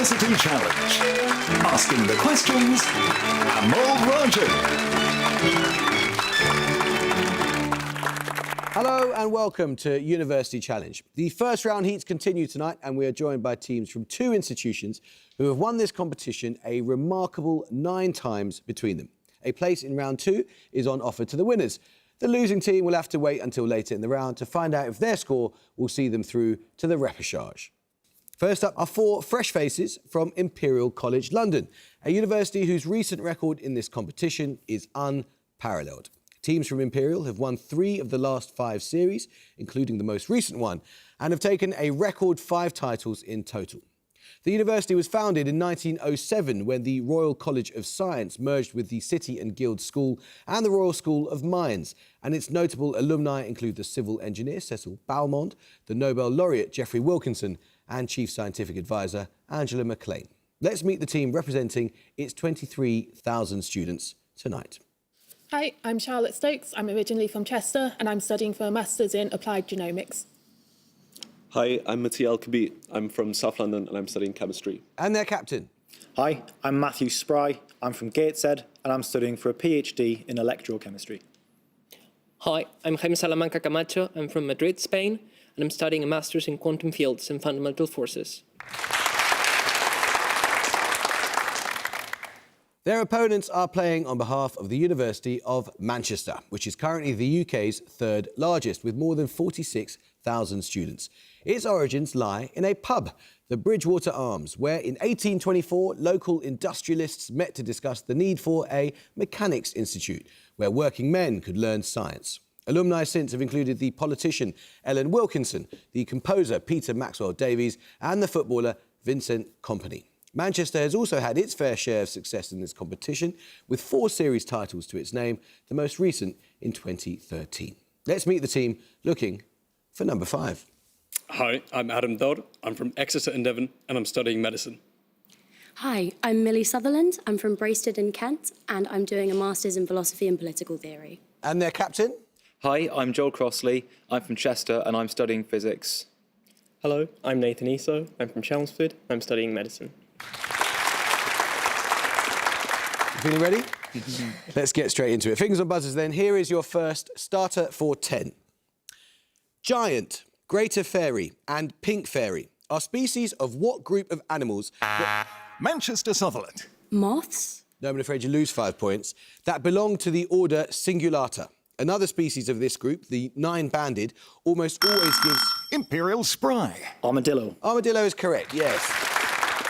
University Challenge. Asking the questions, Amol Rajan. Hello and welcome to University Challenge. The first round heats continue tonight and we are joined by teams from two institutions who have won this competition a remarkable 9 times between them. A place in round 2 is on offer to the winners. The losing team will have to wait until later in the round to find out if their score will see them through to the repechage. First up are 4 fresh faces from Imperial College London, a university whose recent record in this competition is unparalleled. Teams from Imperial have won 3 of the last 5 series, including the most recent one, and have taken a record 5 titles in total. The university was founded in 1907 when the Royal College of Science merged with the City and Guild School and the Royal School of Mines, and its notable alumni include the civil engineer Cecil Balmond, the Nobel laureate Geoffrey Wilkinson, and Chief Scientific Advisor Angela McLean. Let's meet the team representing its 23,000 students tonight. Hi, I'm Charlotte Stokes. I'm originally from Chester and I'm studying for a Masters in Applied Genomics. Hi, I'm Mati El-Kabir. I'm from South London and I'm studying chemistry. And their captain. Hi, I'm Matthew Spry. I'm from Gateshead and I'm studying for a PhD in electrochemistry. Hi, I'm Jaime Salamanca Camacho. I'm from Madrid, Spain, and I'm studying a Master's in Quantum Fields and Fundamental Forces. Their opponents are playing on behalf of the University of Manchester, which is currently the UK's 3rd largest, with more than 46,000 students. Its origins lie in a pub, the Bridgewater Arms, where in 1824 local industrialists met to discuss the need for a mechanics institute, where working men could learn science. Alumni since have included the politician Ellen Wilkinson, the composer Peter Maxwell Davies, and the footballer Vincent Kompany. Manchester has also had its fair share of success in this competition, with 4 series titles to its name, the most recent in 2013. Let's meet the team looking for number 5. Hi, I'm Adam Dodd. I'm from Exeter in Devon and I'm studying medicine. Hi, I'm Millie Sutherland. I'm from Bracestead in Kent and I'm doing a Master's in Philosophy and Political Theory. And their captain? Hi, I'm Joel Crossley. I'm from Chester and I'm studying physics. Hello, I'm Nathan Eso. I'm from Chelmsford. I'm studying medicine. Feeling ready? Let's get straight into it. Fingers on buzzers then. Here is your first starter for 10. Giant, greater fairy and pink fairy are species of what group of animals Manchester Sutherland. Moths? No, I'm afraid you lose 5 points. That belong to the order Cingulata. Another species of this group, the 9-banded, almost always gives... Imperial Spry. Armadillo. Armadillo is correct, yes.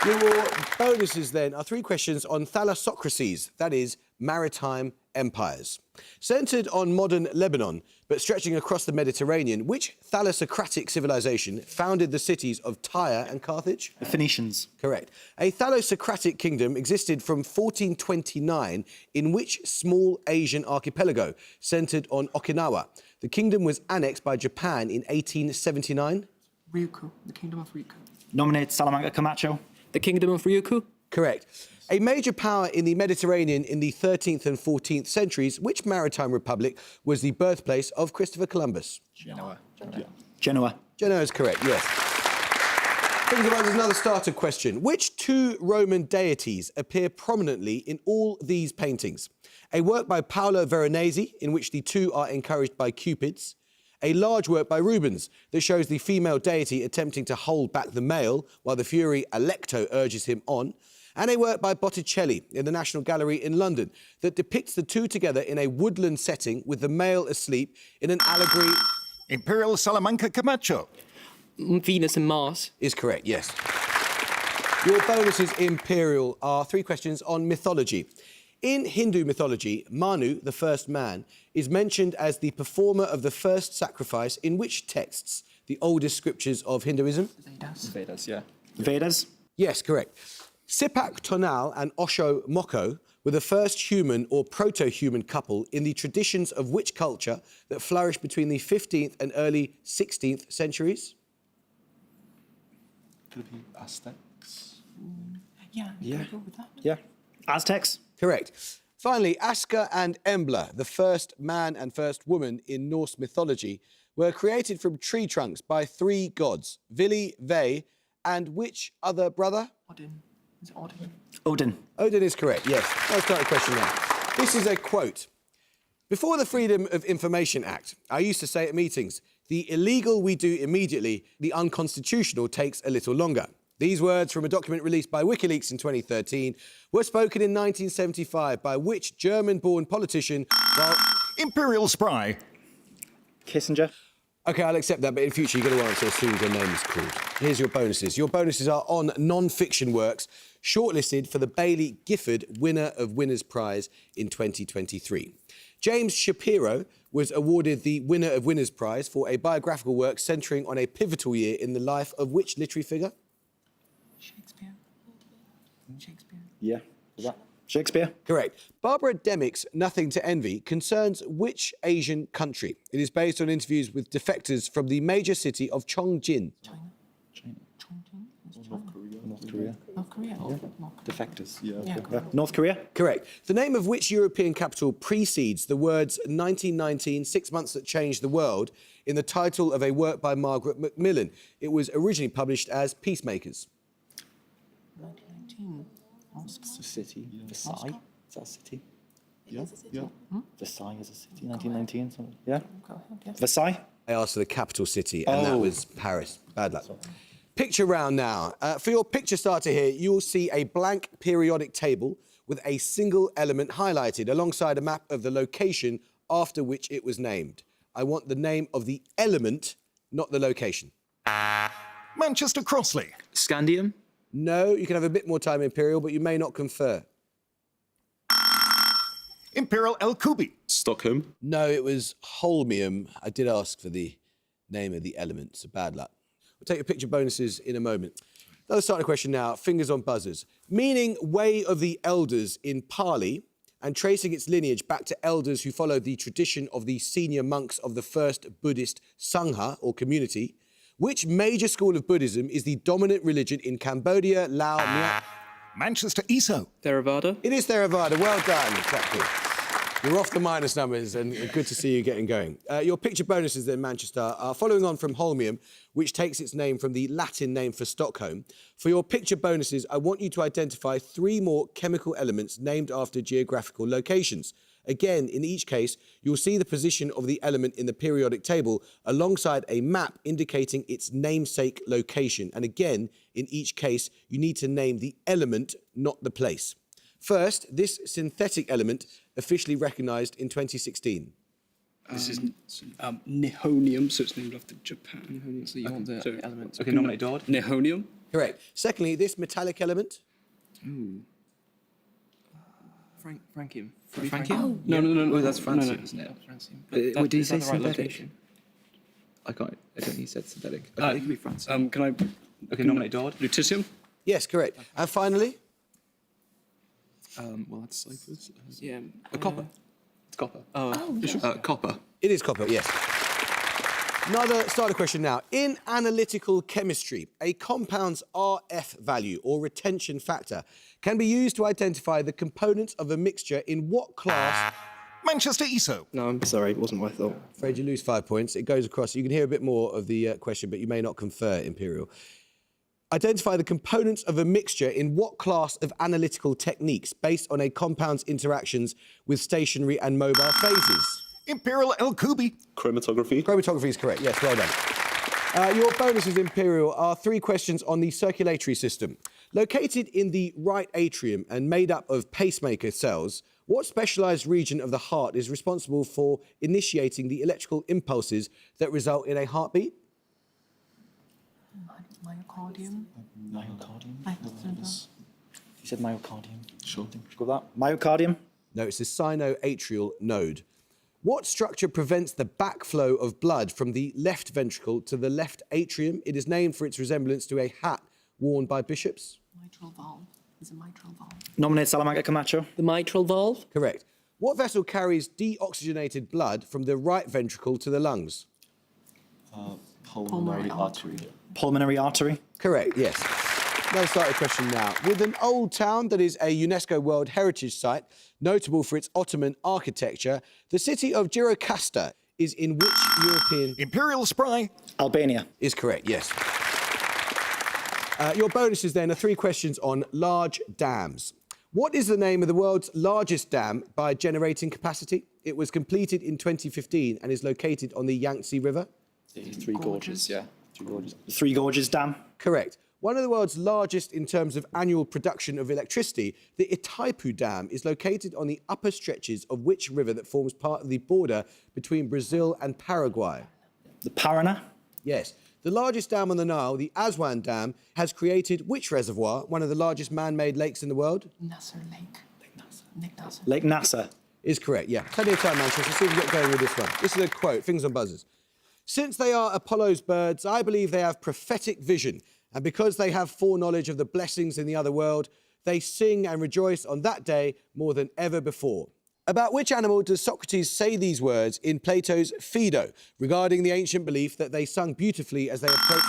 Your bonuses then are 3 questions on thalassocracies, that is, maritime empires. Centred on modern Lebanon, but stretching across the Mediterranean, which thalassocratic civilization founded the cities of Tyre and Carthage? The Phoenicians. Correct. A thalassocratic kingdom existed from 1429 in which small Asian archipelago, centred on Okinawa. The kingdom was annexed by Japan in 1879. Ryukyu, the Kingdom of Ryukyu. Nominate Salamanca Camacho. The Kingdom of Ryukyu? Correct. A major power in the Mediterranean in the 13th and 14th centuries, which maritime republic was the birthplace of Christopher Columbus? Genoa. Genoa is correct, yes. Think about another starter question. Which 2 Roman deities appear prominently in all these paintings? A work by Paolo Veronese, in which the 2 are encouraged by cupids. A large work by Rubens that shows the female deity attempting to hold back the male while the fury Alecto urges him on. And a work by Botticelli in the National Gallery in London that depicts the 2 together in a woodland setting with the male asleep in an allegory... Imperial Salamanca Camacho. Venus and Mars. Is correct, yes. Your bonuses, Imperial, are 3 questions on mythology. In Hindu mythology, Manu, the first man, is mentioned as the performer of the first sacrifice in which texts? The oldest scriptures of Hinduism? Vedas, yeah. Vedas? Yes, correct. Sipak Tonal and Osho Moko were the first human or proto-human couple in the traditions of which culture that flourished between the 15th and early 16th centuries? Could it be Aztecs? Yeah. Go with that. Yeah. Aztecs? Correct. Finally, Aska and Embla, the first man and first woman in Norse mythology, were created from tree trunks by 3 gods, Vili, Ve And which other brother? Odin. Is it Odin? Odin. Odin is correct, yes. I'll start the question now. This is a quote. Before the Freedom of Information Act, I used to say at meetings, the illegal we do immediately, the unconstitutional takes a little longer. These words from a document released by WikiLeaks in 2013 were spoken in 1975 by which German-born politician while... Imperial spry. Kissinger. OK, I'll accept that, but in future you've got to answer as soon as your name is called. Here's your bonuses. Your bonuses are on non-fiction works shortlisted for the Baillie Gifford Winner of Winners Prize in 2023. James Shapiro was awarded the Winner of Winners Prize for a biographical work centring on a pivotal year in the life of which literary figure? Shakespeare. Shakespeare. Yeah. Was that Shakespeare? Correct. Barbara Demick's Nothing to Envy concerns which Asian country? It is based on interviews with defectors from the major city of Chongjin. China. China. Chongqing? Is it North China? Korea. North Korea. North Korea. Yeah. North Defectors. Yeah. North Korea? Correct. The name of which European capital precedes the words 1919, 6 months that changed the world in the title of a work by Margaret Macmillan? It was originally published as Peacemakers. 1919. Moscow. It's a city. Versailles. Moscow? Is that a city? Yeah. Versailles is a city. 1919. Something. Yeah. Go ahead, yeah. Versailles. I asked for the capital city, and that Oh. was Paris. Bad luck. Picture round now. For your picture starter here, you will see a blank periodic table with a single element highlighted alongside a map of the location after which it was named. I want the name of the element, not the location. Manchester Crossley. Scandium. No, you can have a bit more time, Imperial, but you may not confer. Imperial El Kubi. Stockholm. No, it was holmium. I did ask for the name of the element, so bad luck. We'll take your picture bonuses in a moment. Let's start the question now. Fingers on buzzers. Meaning way of the elders in Pali and tracing its lineage back to elders who followed the tradition of the senior monks of the first Buddhist Sangha, or community. Which major school of Buddhism is the dominant religion in Cambodia, Laos, Myanmar? Manchester ESO. Theravada. It is Theravada. Well done, Captain. You're off the minus numbers, and good to see you getting going. Your picture bonuses then, Manchester, are following on from holmium, which takes its name from the Latin name for Stockholm. For your picture bonuses, I want you to identify 3 more chemical elements named after geographical locations. Again, in each case, you'll see the position of the element in the periodic table alongside a map indicating its namesake location. And again, in each case, you need to name the element, not the place. First, this synthetic element officially recognised in 2016. This is nihonium, so it's named after Japan. So you want the So- element. Okay, nominate Dodd. Nihonium. Correct. Secondly, this metallic element. Francium. Francium? No. That's No, no. francium, isn't it? But Did he is say that the right synthetic? location? I don't think he said synthetic. Okay, it could be francium. Can I? Okay, nominate Dodd. Lutetium. Yes, correct. And finally, Well, that's ciphers. Yeah. Copper. It's copper. Copper. it is copper, yes. Another starter question now. In analytical chemistry, a compound's RF value, or retention factor, can be used to identify the components of a mixture in what class? Manchester ESO. No, I'm sorry, it wasn't what I thought. Afraid you lose 5 points. It goes across. You can hear a bit more of the question, but you may not confer, Imperial. Identify the components of a mixture in what class of analytical techniques based on a compound's interactions with stationary and mobile phases? Imperial El Kubi. Chromatography. Chromatography is correct. Yes, well done. Your bonuses, Imperial, are 3 questions on the circulatory system. Located in the right atrium and made up of pacemaker cells, what specialised region of the heart is responsible for initiating the electrical impulses that result in a heartbeat? Myocardium. Myocardium. He said myocardium. Sure. Go with that. Myocardium. No, it's the sinoatrial node. What structure prevents the backflow of blood from the left ventricle to the left atrium? It is named for its resemblance to a hat worn by bishops. Mitral valve. Is a mitral valve. Nominate Salamanca Camacho. The mitral valve. Correct. What vessel carries deoxygenated blood from the right ventricle to the lungs? Pulmonary artery. Pulmonary artery. Correct, yes. Let's start the question now. With an old town that is a UNESCO World Heritage Site, notable for its Ottoman architecture, the city of Gjirokasta is in which European... Imperial spry. Albania. Is correct, yes. Your bonuses then are 3 questions on large dams. What is the name of the world's largest dam by generating capacity? It was completed in 2015 and is located on the Yangtze River. Three Gorges, yeah. Three Gorges. Three Gorges Dam. Correct. One of the world's largest in terms of annual production of electricity, the Itaipu Dam is located on the upper stretches of which river that forms part of the border between Brazil and Paraguay? The Paraná. Yes. The largest dam on the Nile, the Aswan Dam, has created which reservoir, one of the largest man-made lakes in the world? Nasser Lake. Lake Nasser. Lake Nasser. Is correct, yeah. Plenty of time, Manchester. Let's see if we get going with this one. This is a quote, fingers on buzzers. Since they are Apollo's birds, I believe they have prophetic vision. And because they have foreknowledge of the blessings in the other world, they sing and rejoice on that day more than ever before. About which animal does Socrates say these words in Plato's Phaedo, regarding the ancient belief that they sung beautifully as they approach...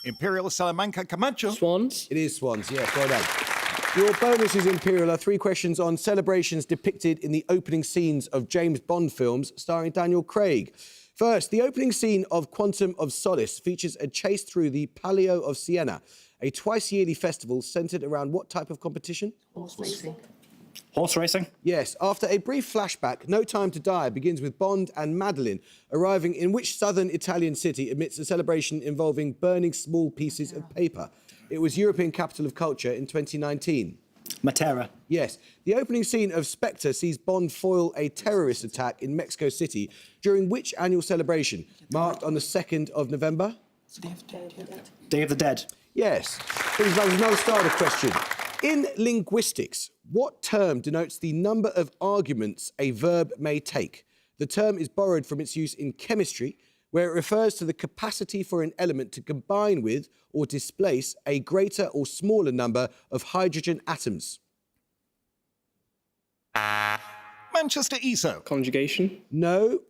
Imperial Salamanca Camacho. Swans. It is swans, yes, well done. Your bonuses, Imperial, are 3 questions on celebrations depicted in the opening scenes of James Bond films starring Daniel Craig. First, the opening scene of Quantum of Solace features a chase through the Palio of Siena, a twice-yearly festival centred around what type of competition? Horse racing. Horse racing. Yes, after a brief flashback, No Time to Die begins with Bond and Madeline arriving in which southern Italian city amidst a celebration involving burning small pieces of paper. It was European Capital of Culture in 2019. Matera. Yes. The opening scene of Spectre sees Bond foil a terrorist attack in Mexico City during which annual celebration, marked on the 2nd of November? Day of the Dead. Yes. Brings us another starter question. In linguistics, what term denotes the number of arguments a verb may take? The term is borrowed from its use in chemistry, where it refers to the capacity for an element to combine with or displace a greater or smaller number of hydrogen atoms. Manchester ESO. Conjugation. No.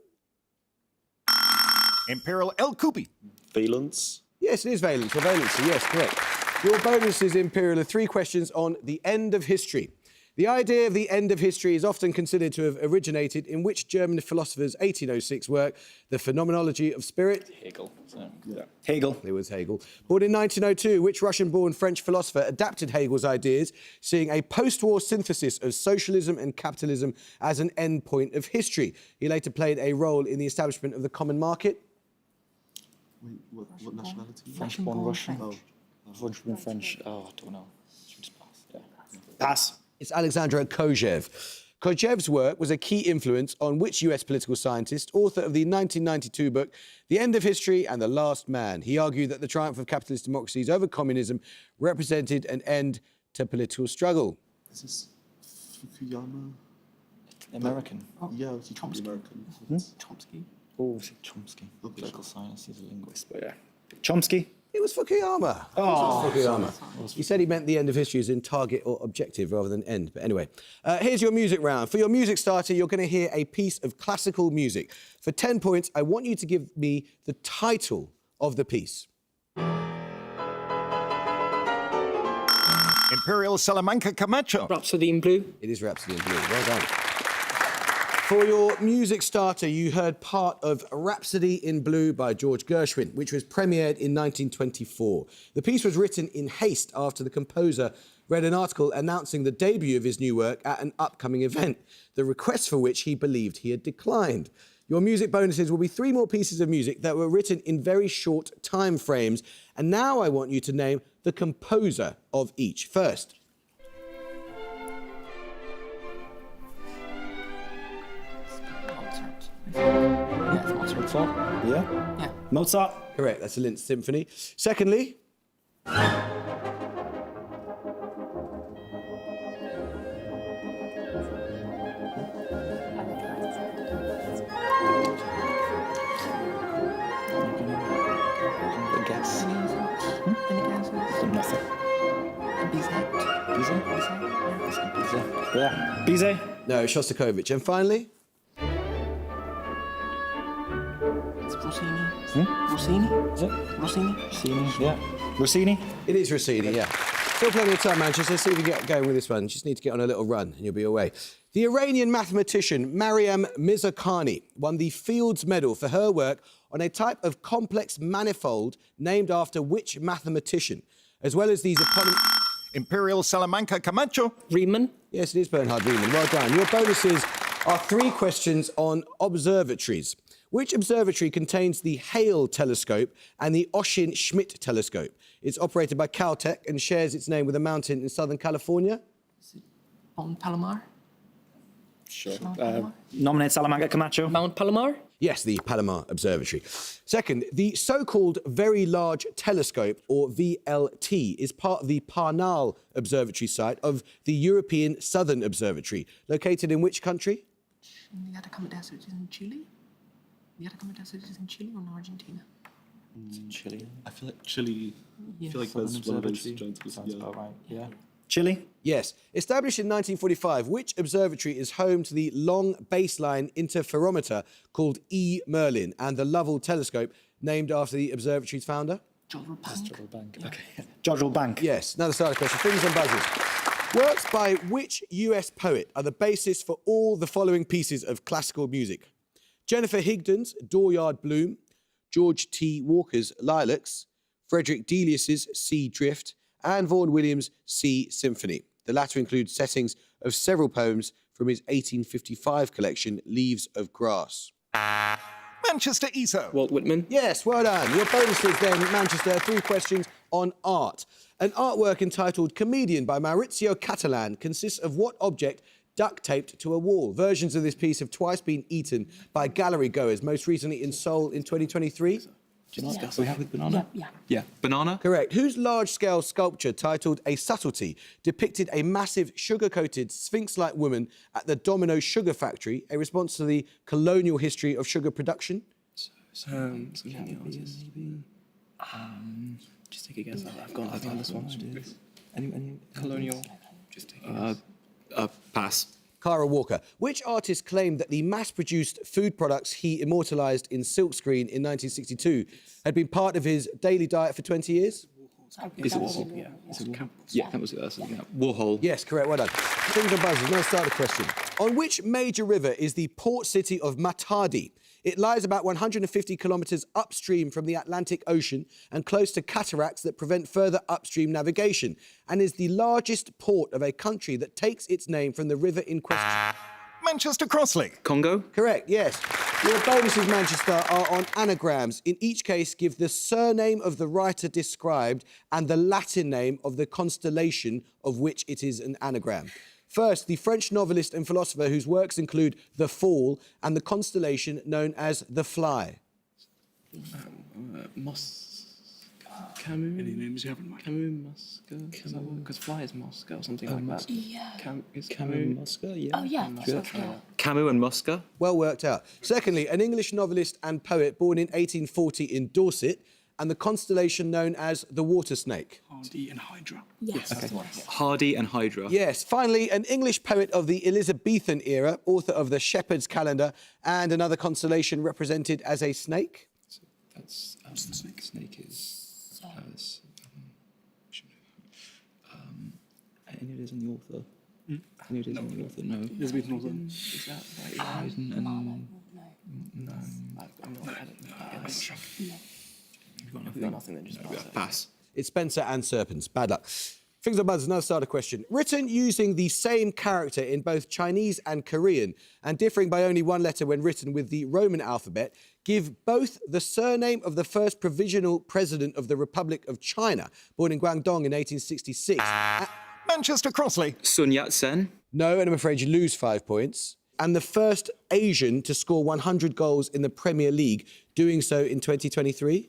Imperial El Kubi. Valence. Yes, it is valence, or valency, yes, correct. Your bonuses, Imperial, are 3 questions on the end of history. The idea of the end of history is often considered to have originated in which German philosopher's 1806 work, The Phenomenology of Spirit? Hegel. So. Yeah. Hegel. It was Hegel. Born in 1902, which Russian-born French philosopher adapted Hegel's ideas, seeing a post-war synthesis of socialism and capitalism as an end point of history? He later played a role in the establishment of the common market. Wait, what nationality? French-born Russian. French-born French. Oh, I don't know. Should just pass. Yeah. Pass. It's Alexander Kojev. Kojev's work was a key influence on which US political scientist, author of the 1992 book, The End of History and the Last Man. He argued that the triumph of capitalist democracies over communism represented an end to political struggle. Is this Fukuyama? American. Yeah, he could be American. Chomsky. Oh, is it Chomsky? Political science. He's a linguist, but yeah. Chomsky. It was Fukuyama. Oh, Fukuyama. He said he meant the end of history as in target or objective rather than end. But anyway, here's your music round. For your music starter, you're going to hear a piece of classical music. For 10 points, I want you to give me the title of the piece. Imperial Salamanca Camacho. Rhapsody in Blue. It is Rhapsody in Blue. Well done. For your music starter, you heard part of Rhapsody in Blue by George Gershwin, which was premiered in 1924. The piece was written in haste after the composer read an article announcing the debut of his new work at an upcoming event, the request for which he believed he had declined. Your music bonuses will be 3 more pieces of music that were written in very short time frames. And now I want you to name the composer of each. First. Mozart. Yeah, it's Mozart. Yeah. Yeah. Mozart. Correct, that's a Linz Symphony. Secondly. A guess. Any guesses? Nothing. Bizet. Bizet? Bizet. Yeah. Bizet. No, Shostakovich. And finally. It's Rossini. Rossini? Is it? Rossini? Rossini. Yeah. Rossini. It is Rossini, yeah. Still plenty of time, Manchester. Let's see if we get going with this one. You just need to get on a little run and you'll be away. The Iranian mathematician Maryam Mirzakhani won the Fields Medal for her work on a type of complex manifold named after which mathematician? As well as these eponymous... Imperial Salamanca Camacho. Riemann. Yes, it is Bernhard Riemann. Well done. Your bonuses are 3 questions on observatories. Which observatory contains the Hale telescope and the Ossian-Schmidt telescope? It's operated by Caltech and shares its name with a mountain in Southern California. Mount Palomar? Sure. Mount Palomar? Nominate Salamanca Camacho. Mount Palomar. Yes, the Palomar Observatory. Second, the so-called Very Large Telescope, or VLT, is part of the Parnal Observatory site of the European Southern Observatory, located in which country? The Atacama Desert is in Chile? The Atacama Desert is in Chile or in Argentina? It's in Chile. I feel like Chile. Yeah. I feel like Southern that's one of those Observatory. joints. Sounds about right. Yeah. Chile. Yes. Established in 1945, which observatory is home to the long baseline interferometer called E. Merlin and the Lovell telescope, named after the observatory's founder? Jodrell Bank? Jodrell Bank. Okay. Jodrell Bank. Yes. Another starter question. Fingers and buzzers. Works by which US poet are the basis for all the following pieces of classical music? Jennifer Higdon's Dooryard Bloom, George T. Walker's Lilacs, Frederick Delius's Sea Drift, and Vaughan Williams' Sea Symphony. The latter includes settings of several poems from his 1855 collection, Leaves of Grass. Manchester ESO. Walt Whitman. Yes, well done. Your bonuses then, Manchester, 3 questions on art. An artwork entitled Comedian by Maurizio Catalan consists of what object duct taped to a wall? Versions of this piece have twice been eaten by gallery goers, most recently in Seoul in 2023. Do you know what we have with banana? Yeah. Banana? Correct. Whose large-scale sculpture titled A Subtlety depicted a massive sugar-coated Sphinx-like woman at the Domino Sugar Factory, a response to the colonial history of sugar production? Just take a guess. I've gone this one. Any Colonial. Just take a guess. Pass. Clara Walker. Which artist claimed that the mass-produced food products he immortalised in silkscreen in 1962 had been part of his daily diet for 20 years? Is it Warhol? Yeah. Yeah, that was it. That's something. Warhol. Yes, correct. Well done. Fingers and buzzers. Now start the question. On which major river is the port city of Matadi? It lies about 150 kilometres upstream from the Atlantic Ocean and close to cataracts that prevent further upstream navigation, and is the largest port of a country that takes its name from the river in question. Manchester Crossley. Congo? Correct, yes. Your bonuses, Manchester, are on anagrams. In each case, give the surname of the writer described and the Latin name of the constellation of which it is an anagram. First, the French novelist and philosopher whose works include The Fall and the constellation known as The Fly. Camus, Because fly is Moscow, something like that. Yeah. Camus. Moscow? Yeah. Oh, yeah. Camus and Moscow? Well worked out. Secondly, an English novelist and poet born in 1840 in Dorset and the constellation known as the Water Snake. Hardy and Hydra. Yes. Okay. Hardy and Hydra. Yes. Finally, an English poet of the Elizabethan era, author of the Shepherd's Calendar and another constellation represented as a snake. That's the snake. Snake is. Any of it is in the author. Any of it is in the author. No. Elizabethan author. Is that right? Haydn and No. I'm not sure. you've got We've got nothing then, just pass. Pass. It's Spencer and Serpents. Bad luck. Fingers and buzzers, another starter question. Written using the same character in both Chinese and Korean, and differing by only 1 letter when written with the Roman alphabet, give both the surname of the first provisional president of the Republic of China, born in Guangdong in 1866. Manchester Crossley. Sun Yat-sen. No, and I'm afraid you lose 5 points. And the first Asian to score 100 goals in the Premier League, doing so in 2023.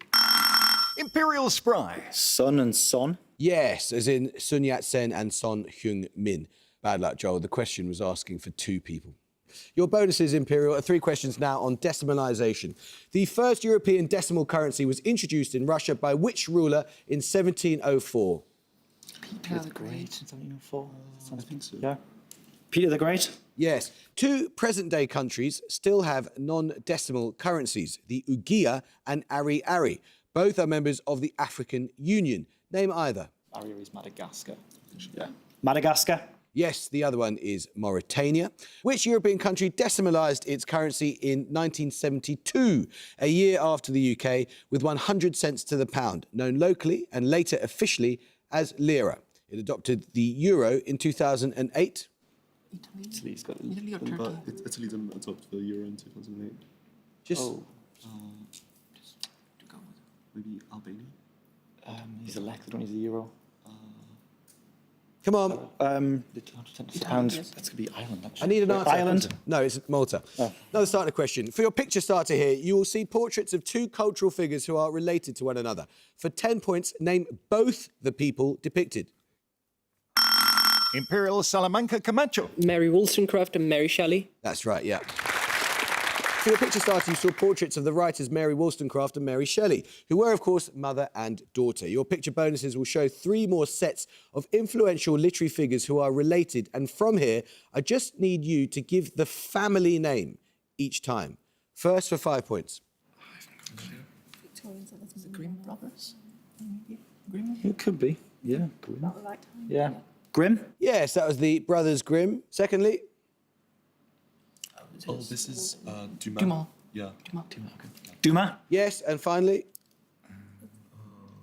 Imperial Spry. Sun and Son. Yes, as in Sun Yat-sen and Son Heung-min. Bad luck, Joel. The question was asking for 2 people. Your bonuses, Imperial, are 3 questions now on decimalisation. The first European decimal currency was introduced in Russia by which ruler in 1704? Peter the Great. 1704. I think so. Yeah. Peter the Great. Yes. 2 present-day countries still have non-decimal currencies, the Ugia and Ari-Ari. Both are members of the African Union. Name either. Aria is Madagascar. Yeah. Madagascar. Yes, the other one is Mauritania. Which European country decimalised its currency in 1972, a year after the UK, with 100 cents to the pound, known locally and later officially as lira? It adopted the euro in 2008. Italy's got Italy or Turkey? Italy didn't adopt the euro in 2008. Just To go with. Maybe Albania? He's elected when he's the euro. come on. The pound. That's going to be Ireland, actually. I need an answer. Ireland? No, it's Malta. Another starter question. For your picture starter here, you will see portraits of two cultural figures who are related to one another. For 10 points, name both the people depicted. Imperial Salamanca Camacho. Mary Wollstonecraft and Mary Shelley. That's right, yeah. For your picture starter, you saw portraits of the writers Mary Wollstonecraft and Mary Shelley, who were, of course, mother and daughter. Your picture bonuses will show 3 more sets of influential literary figures who are related. And from here, I just need you to give the family name each time. First for 5 points. The Grimm brothers? Maybe? Grimm? It could be. Yeah. About the right time. Yeah. Grimm? Yes, that was the Brothers Grimm. Secondly, Oh, this is Dumas. Dumas. Yeah. Dumas? yes, and finally,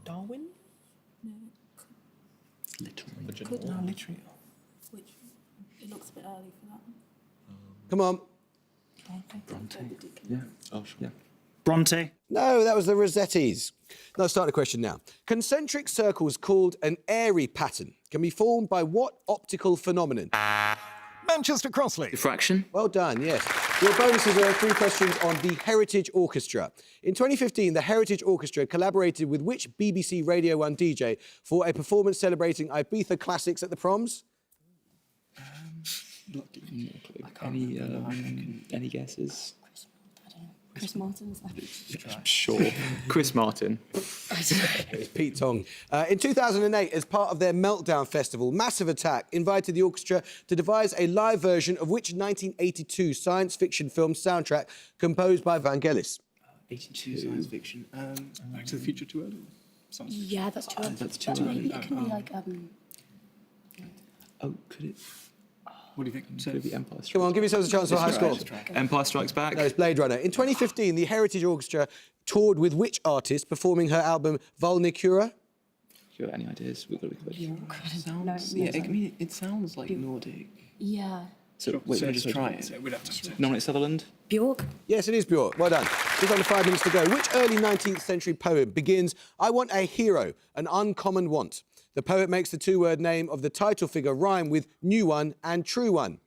Darwin? Literary. No, literary. Which it looks a bit early for that one. come on. Yeah. Oh, sure. Yeah. Bronte? No, that was the Rossettis. Now, start the question now. Concentric circles called an airy pattern can be formed by what optical phenomenon? Manchester Crossley. Diffraction. Well done, yes. Your bonuses are 3 questions on the Heritage Orchestra. In 2015, the Heritage Orchestra collaborated with which BBC Radio 1 DJ for a performance celebrating Ibiza classics at the Proms? Any guesses? Chris Martin's Sure. Chris Martin. It's Pete Tong. In 2008, as part of their Meltdown Festival, Massive Attack invited the orchestra to devise a live version of which 1982 science fiction film soundtrack composed by Vangelis? 82 science fiction. Back to the Future too early? Yeah, that's true. That's too Maybe early. it can be like Oh, could it? What do you think? Could it be Empire Strikes Come on, give yourselves a chance for a high score. Empire Strikes Back. No, it's Blade Runner. In 2015, the Heritage Orchestra toured with which artist performing her album Volnicura? Do you have any ideas? We've got to be Sounds, yeah, I mean, it sounds like Nordic. yeah. So, Just try it. We'd have to Nominate Sutherland. Bjork. Yes, it is Bjork. Well done. Just under 5 minutes to go. Which early 19th century poem begins, I want a hero, an uncommon want? The poet makes the 2-word name of the title figure rhyme with new one and true one.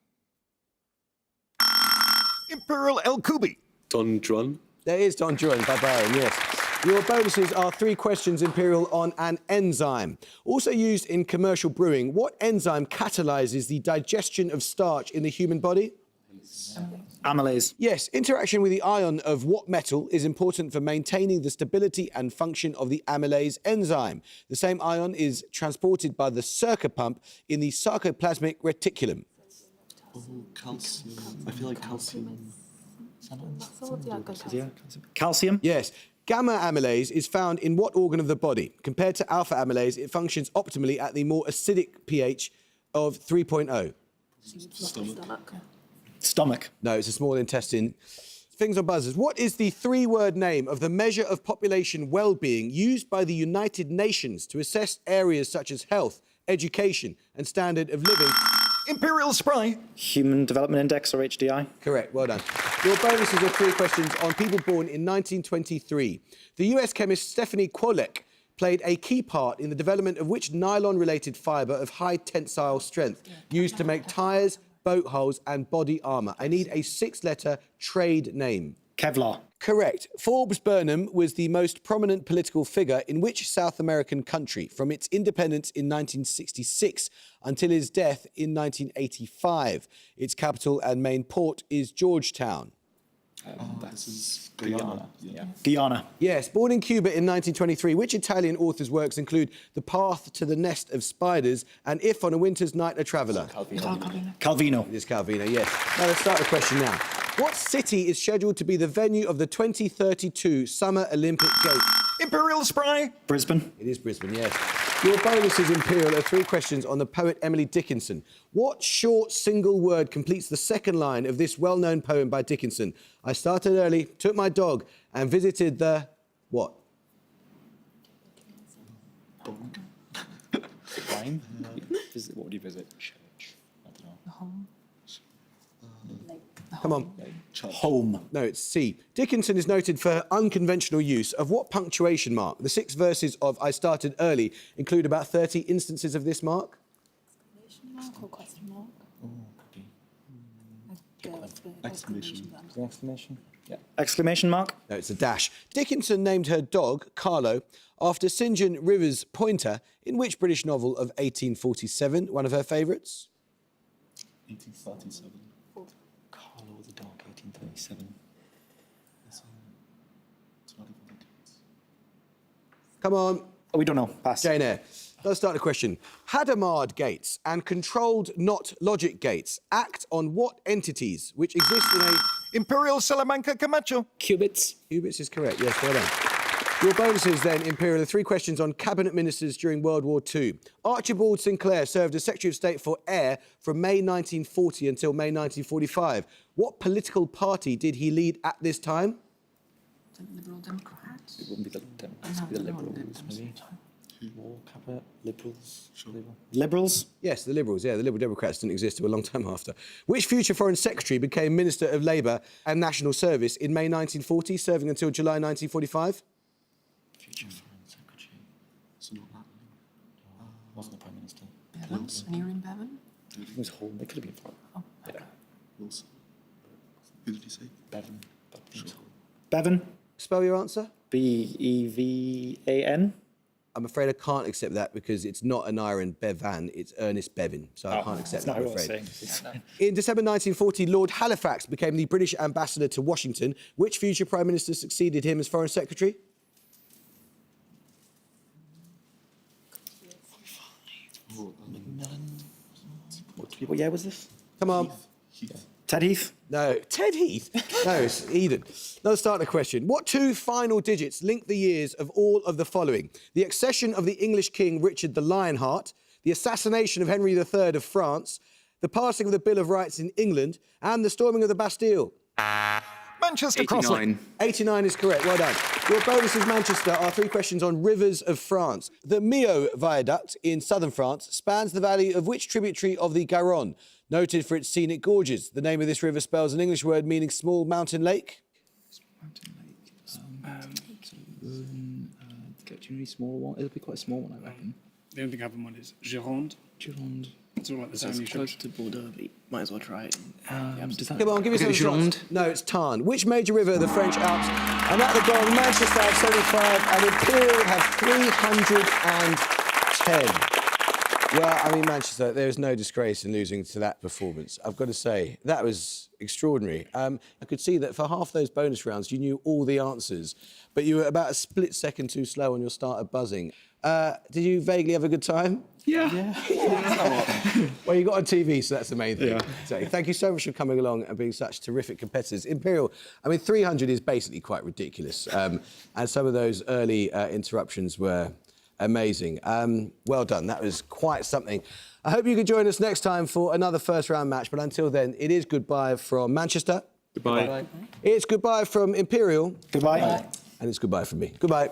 Imperial El Kubi. Don Juan. There is Don Juan by Byron, yes. Your bonuses are 3 questions, Imperial, on an enzyme. Also used in commercial brewing, what enzyme catalyses the digestion of starch in the human body? Amylase. Yes, interaction with the ion of what metal is important for maintaining the stability and function of the amylase enzyme. The same ion is transported by the Serca pump in the sarcoplasmic reticulum. Oh, calcium. I feel like calcium. Calcium? Yes. Gamma amylase is found in what organ of the body? Compared to alpha amylase, it functions optimally at the more acidic pH of 3.0. Stomach. No, it's a small intestine. Things on buzzers. What is the 3-word name of the measure of population well-being used by the United Nations to assess areas such as health, education and standard of living? Imperial Spry. Human Development Index, or HDI. Correct, well done. Your bonuses are 3 questions on people born in 1923. The US chemist Stephanie Kwolek played a key part in the development of which nylon-related fibre of high tensile strength used to make tyres, boat hulls and body armour. I need a 6-letter trade name. Kevlar. Correct. Forbes Burnham was the most prominent political figure in which South American country from its independence in 1966 until his death in 1985. Its capital and main port is Georgetown. This is Guyana. Yeah. Guyana. Yes, born in Cuba in 1923, which Italian author's works include The Path to the Nest of Spiders and If on a Winter's Night a Traveller? Calvino. It is Calvino, yes. Now let's start the question now. What city is scheduled to be the venue of the 2032 Summer Olympic Games? Imperial Spry. Brisbane. It is Brisbane, yes. Your bonuses, Imperial, are 3 questions on the poet Emily Dickinson. What short single word completes the second line of this well-known poem by Dickinson? I started early, took my dog, and visited the... what? time. What would you visit? Church. I don't know. The home. Come on. Home. No, it's C. Dickinson is noted for unconventional use of what punctuation mark? The 6 verses of I Started Early include about 30 instances of this mark. Exclamation mark or question mark? Oh, could be. Exclamation. Exclamation? Yeah. Exclamation mark. No, it's a dash. Dickinson named her dog, Carlo, after St John Rivers' pointer in which British novel of 1847, one of her favourites? 1837. Carlo the dog, 1837. It's not even decades. Come on. Oh, we don't know. Pass. Jane Eyre. Let's start the question. Hadamard gates and controlled not logic gates act on what entities which exist in a... Imperial Salamanca Camacho. Qubits. Qubits is correct, yes, well done. Your bonuses then, Imperial, are 3 questions on cabinet ministers during World War II. Archibald Sinclair served as Secretary of State for Air from May 1940 until May 1945. What political party did he lead at this time? The Liberal Democrats. It wouldn't be the Democrats, it would be the Liberals, maybe. War, cabinet, Liberals. Liberals. Yes, the Liberals, yeah. The Liberal Democrats didn't exist till a long time after. Which future Foreign Secretary became Minister of Labour and National Service in May 1940, serving until July 1945? Future Foreign Secretary. So not that. Wasn't the Prime Minister. Bevan. And you're in Bevan? It was Home. It could have been. Oh, okay. Wilson. Who did you say? Bevan. Bevan. Spell your answer. Bevan. I'm afraid I can't accept that because it's not an Iron Bevan, it's Ernest Bevin. So I can't accept that, I'm afraid. In December 1940, Lord Halifax became the British ambassador to Washington. Which future Prime Minister succeeded him as Foreign Secretary? What year was this? Come on. Ted Heath. No, Ted Heath. No, it's Eden. Let's start the question. What 2 final digits link the years of all of the following? The accession of the English King Richard the Lionheart, the assassination of Henry III of France, the passing of the Bill of Rights in England, and the storming of the Bastille. Manchester Crossley. 89 is correct, well done. Your bonuses, Manchester, are 3 questions on rivers of France. The Millau Viaduct in southern France spans the valley of which tributary of the Garonne? Noted for its scenic gorges. The name of this river spells an English word meaning small mountain lake. Mountain Lake. Really small one. It'll be quite a small one, I reckon. The only thing I have in mind is Gironde. Gironde. It's all like the That's same. close to Bordeaux, but might as well try it. Does that... Come on, give me some shots. No, it's Tarn. Which major river of the French Alps? And at the goal, Manchester have 75 and Imperial have 310. Well, I mean, Manchester, there is no disgrace in losing to that performance. I've got to say, that was extraordinary. I could see that for half those bonus rounds, you knew all the answers, but you were about a split second too slow on your start of buzzing. Did you vaguely have a good time? Yeah. Well, you got on TV, so that's the main thing. Yeah. So thank you so much for coming along and being such terrific competitors. Imperial, I mean, 300 is basically quite ridiculous. And some of those early interruptions were amazing. Well done. That was quite something. I hope you can join us next time for another first round match. But until then, it is goodbye from Manchester. Goodbye. It's goodbye from Imperial. Goodbye. And it's goodbye from me. Goodbye.